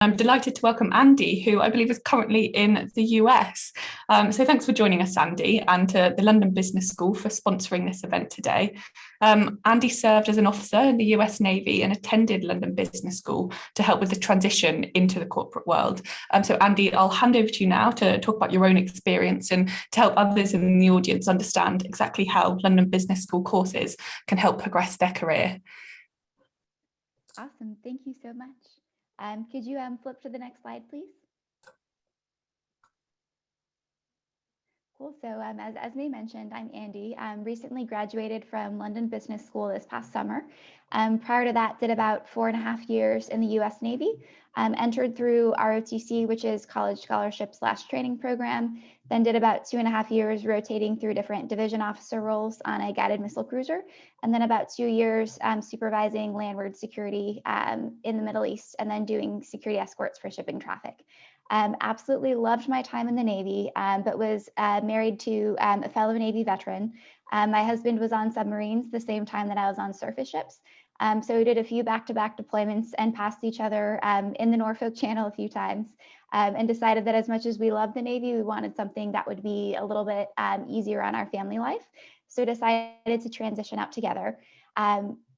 I'm delighted to welcome Andi, who I believe is currently in the US. So thanks for joining us, Andi, and to the London Business School for sponsoring this event today. Andi served as an officer in the US Navy and attended London Business School to help with the transition into the corporate world. So Andi, I'll hand over to you now to talk about your own experience and to help others in the audience understand exactly how London Business School courses can help progress their career. Awesome, thank you so much. Could you flip to the next slide, please? Cool. So as May mentioned, I'm Andi. Recently graduated from London Business School this past summer. Prior to that, did about 4.5 years in the US Navy. Entered through ROTC, which is College Scholarship / Training Program. Then did about 2.5 years rotating through different division officer roles on a guided missile cruiser. And then about 2 years supervising landward security in the Middle East, and then doing security escorts for shipping traffic. Absolutely loved my time in the Navy, but was married to a fellow Navy veteran. My husband was on submarines the same time that I was on surface ships. So we did a few back-to-back deployments and passed each other in the Norfolk Channel a few times, and decided that as much as we loved the Navy, we wanted something that would be a little bit easier on our family life. So decided to transition out together.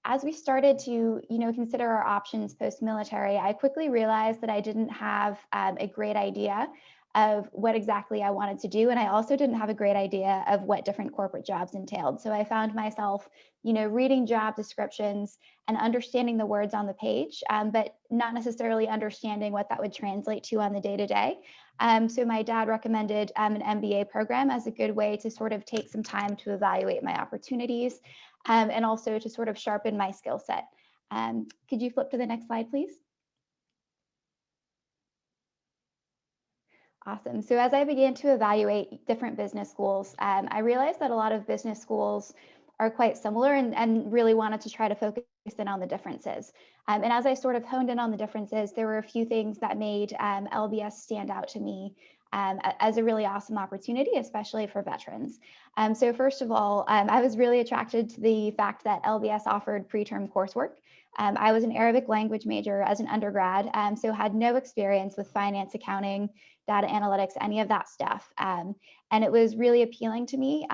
As we started to, consider our options post-military, I quickly realized that I didn't have a great idea of what exactly I wanted to do. And I also didn't have a great idea of what different corporate jobs entailed. So I found myself, reading job descriptions and understanding the words on the page, but not necessarily understanding what that would translate to on the day-to-day. So my dad recommended an MBA program as a good way to sort of take some time to evaluate my opportunities, and also to sort of sharpen my skill set. Could you flip to the next slide, please? Awesome. So as I began to evaluate different business schools, I realized that a lot of business schools are quite similar, and really wanted to try to focus in on the differences. And as I sort of honed in on the differences, there were a few things that made LBS stand out to me as a really awesome opportunity, especially for veterans. So first of all, I was really attracted to the fact that LBS offered preterm coursework. I was an Arabic language major as an undergrad, so had no experience with finance, accounting, data analytics, any of that stuff. And it was really appealing to me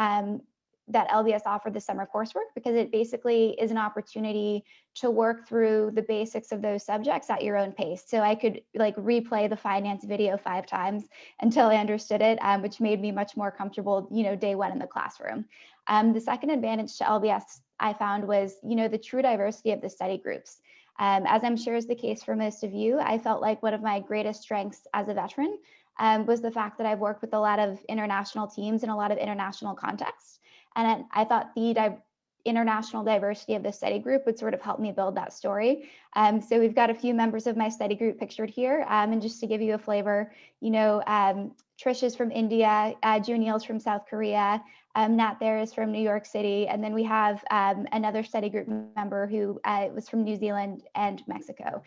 that LBS offered the summer coursework, because it basically is an opportunity to work through the basics of those subjects at your own pace. So I could replay the finance video 5 times until I understood it, which made me much more comfortable, day one in the classroom. The second advantage to LBS I found was, the true diversity of the study groups. As I'm sure is the case for most of you, I felt like one of my greatest strengths as a veteran was the fact that I've worked with a lot of international teams in a lot of international contexts. And I thought the international diversity of the study group would sort of help me build that story. So we've got a few members of my study group pictured here. And just to give you a flavor, Trish is from India, Juniel's from South Korea, Nat there is from New York City, and then we have another study group member who was from New Zealand and Mexico.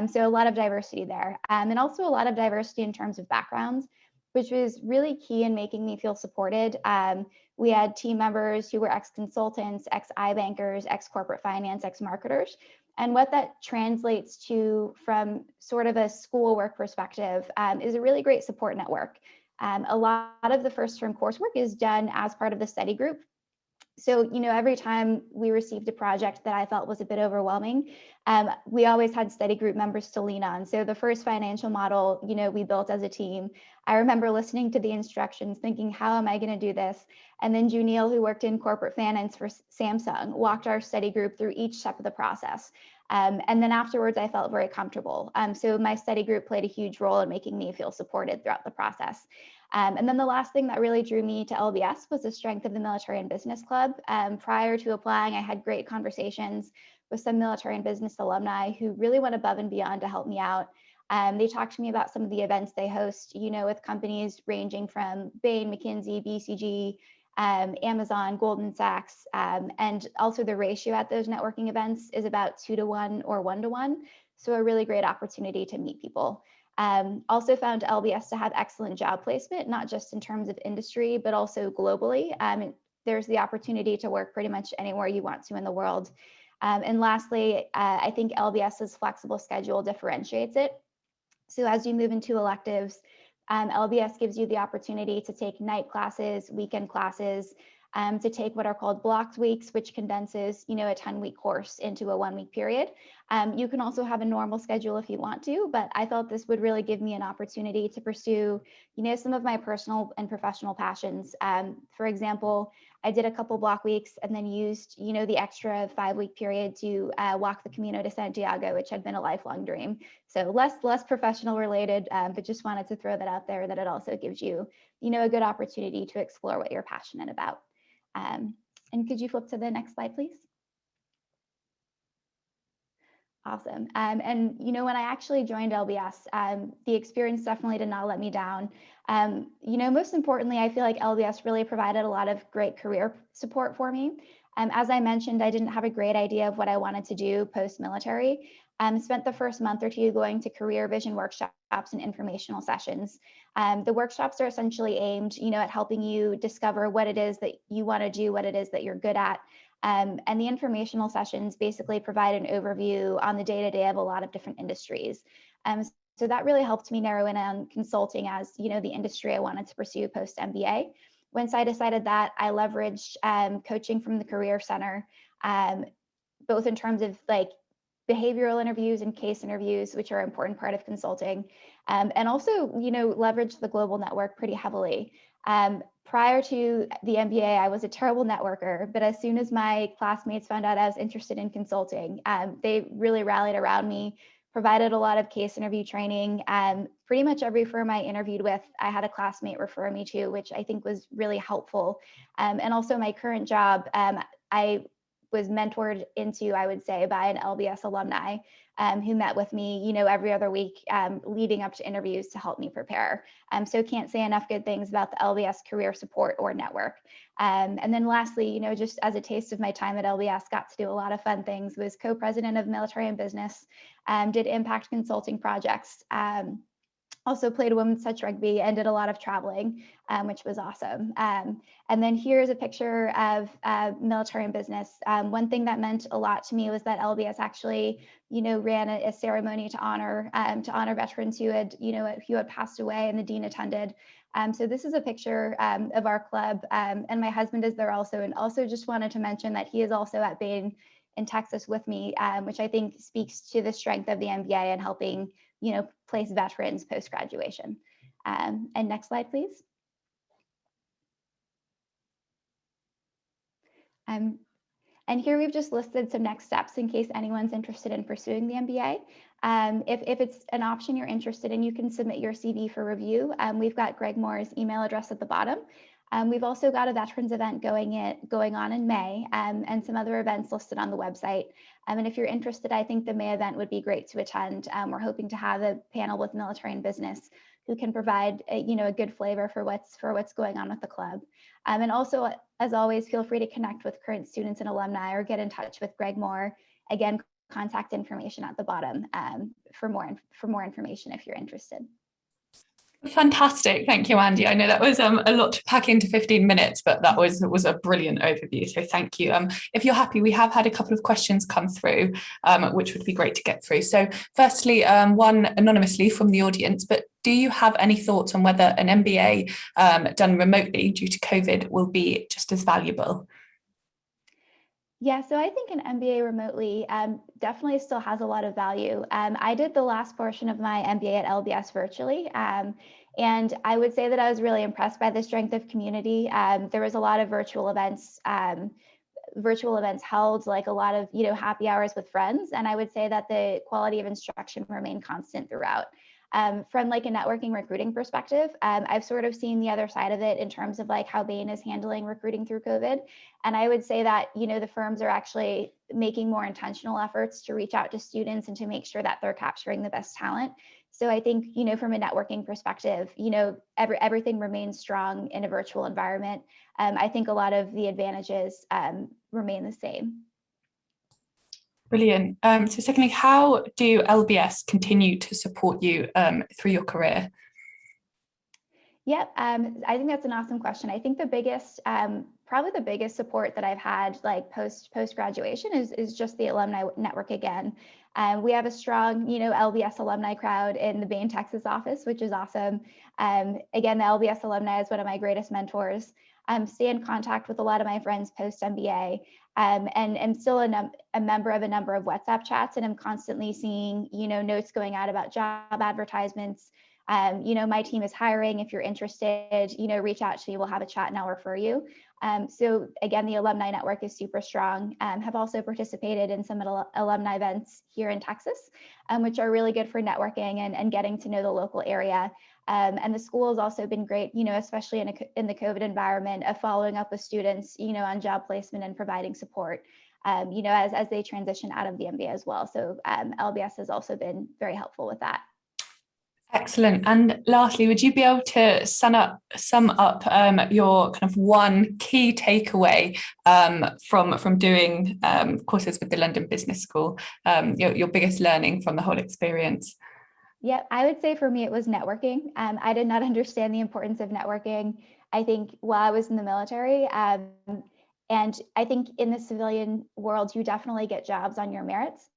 So a lot of diversity there, and also a lot of diversity in terms of backgrounds, which was really key in making me feel supported. We had team members who were ex-consultants, ex-iBankers, ex-corporate finance, ex-marketers. And what that translates to from sort of a schoolwork perspective is a really great support network. A lot of the first term coursework is done as part of the study group. So, every time we received a project that I felt was a bit overwhelming, we always had study group members to lean on. So the first financial model, we built as a team, I remember listening to the instructions thinking, how am I going to do this? And then Juniel, who worked in corporate finance for Samsung, walked our study group through each step of the process. And then afterwards, I felt very comfortable. So my study group played a huge role in making me feel supported throughout the process. And then the last thing that really drew me to LBS was the strength of the Military and Business Club. Prior to applying, I had great conversations with some military and business alumni who really went above and beyond to help me out. They talked to me about some of the events they host, with companies ranging from Bain, McKinsey, BCG, Amazon, Goldman Sachs, and also the ratio at those networking events is about 2-to-1 or 1-to-1. So a really great opportunity to meet people. Also found LBS to have excellent job placement, not just in terms of industry, but also globally. There's the opportunity to work pretty much anywhere you want to in the world. And lastly, I think LBS's flexible schedule differentiates it. So as you move into electives, LBS gives you the opportunity to take night classes, weekend classes, to take what are called blocked weeks, which condenses, a 10-week course into a 1-week period. You can also have a normal schedule if you want to, but I felt this would really give me an opportunity to pursue, some of my personal and professional passions. For example, I did a couple block weeks and then used, the extra 5-week period to walk the Camino de Santiago, which had been a lifelong dream. So less professional related, but just wanted to throw that out there, that it also gives you, a good opportunity to explore what you're passionate about. And could you flip to the next slide, please? Awesome. And when I actually joined LBS, the experience definitely did not let me down. Most importantly, I feel like LBS really provided a lot of great career support for me. As I mentioned, I didn't have a great idea of what I wanted to do post-military. Spent the first month or two going to career vision workshops and informational sessions. The workshops are essentially aimed, at helping you discover what it is that you want to do, what it is that you're good at. And the informational sessions basically provide an overview on the day-to-day of a lot of different industries. So that really helped me narrow in on consulting as, the industry I wanted to pursue post-MBA. Once I decided that, I leveraged coaching from the Career Center, both in terms of like behavioral interviews and case interviews, which are an important part of consulting, and also, leveraged the global network pretty heavily. Prior to the MBA, I was a terrible networker, but as soon as my classmates found out I was interested in consulting, they really rallied around me, provided a lot of case interview training. Pretty much every firm I interviewed with, I had a classmate refer me to, which I think was really helpful. And also my current job, I was mentored into, I would say, by an LBS alumni who met with me, every other week leading up to interviews to help me prepare. So can't say enough good things about the LBS career support or network. And then lastly, just as a taste of my time at LBS, got to do a lot of fun things, was co-president of military and business, did impact consulting projects, also played women's touch rugby and did a lot of traveling, which was awesome. And then here's a picture of military and business. One thing that meant a lot to me was that LBS actually, ran a ceremony to honor veterans who had passed away, and the dean attended. So this is a picture of our club, and my husband is there also. And also just wanted to mention that he is also at Bain in Texas with me, which I think speaks to the strength of the MBA and helping place veterans post-graduation. And next slide, please. And here we've just listed some next steps in case anyone's interested in pursuing the MBA. If it's an option you're interested in, you can submit your CV for review. We've got Greg Moore's email address at the bottom. We've also got a veterans event going on in May, and some other events listed on the website. And if you're interested, I think the May event would be great to attend. We're hoping to have a panel with military and business who can provide a good flavor for what's going on with the club. And also, as always, feel free to connect with current students and alumni or get in touch with Greg Moore. Again, contact information at the bottom for more information if you're interested. Fantastic. Thank you, Andi. I know that was a lot to pack into 15 minutes, but that was a brilliant overview. So thank you. If you're happy, we have had a couple of questions come through, which would be great to get through. So firstly, one anonymously from the audience, but do you have any thoughts on whether an MBA done remotely due to COVID will be just as valuable? Yeah, so I think an MBA remotely definitely still has a lot of value. I did the last portion of my MBA at LBS virtually, and I would say that I was really impressed by the strength of community. There was a lot of virtual events held, like a lot of happy hours with friends, and I would say that the quality of instruction remained constant throughout. From like a networking recruiting perspective, I've sort of seen the other side of it in terms of like how Bain is handling recruiting through COVID. And I would say that, the firms are actually making more intentional efforts to reach out to students and to make sure that they're capturing the best talent. So I think, from a networking perspective, everything remains strong in a virtual environment. I think a lot of the advantages remain the same. Brilliant. So secondly, how do LBS continue to support you through your career? Yep, I think that's an awesome question. I think the biggest, probably the biggest support that I've had like post graduation is just the alumni network again. We have a strong, LBS alumni crowd in the Bain, Texas office, which is awesome. Again, the LBS alumni is one of my greatest mentors. Stay in contact with a lot of my friends post MBA, and am still a member of a number of WhatsApp chats, and I'm constantly seeing, notes going out about job advertisements. My team is hiring. If you're interested, reach out to me. We'll have a chat and I'll refer you. So again, the alumni network is super strong. Have also participated in some alumni events here in Texas, which are really good for networking and getting to know the local area. And the school has also been great, especially in the COVID environment, of following up with students, on job placement and providing support, as they transition out of the MBA as well. So LBS has also been very helpful with that. Excellent. And lastly, would you be able to sum up your kind of one key takeaway from doing courses with the London Business School, your biggest learning from the whole experience? Yeah, I would say for me, it was networking. I did not understand the importance of networking, I think, while I was in the military. And I think in the civilian world, you definitely get jobs on your merits.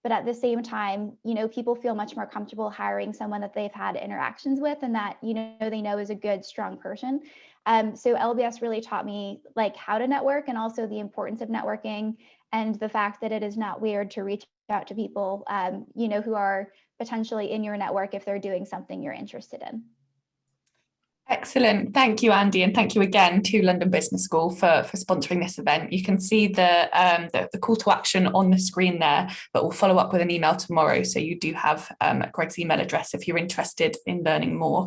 But at the same time, people feel much more comfortable hiring someone that they've had interactions with and that, they know is a good, strong person. So LBS really taught me like how to network, and also the importance of networking, and the fact that it is not weird to reach out to people, who are potentially in your network if they're doing something you're interested in. Excellent. Thank you, Andi, and thank you again to London Business School for sponsoring this event. You can see the call to action on the screen there, but we'll follow up with an email tomorrow, so you do have Greg's email address if you're interested in learning more.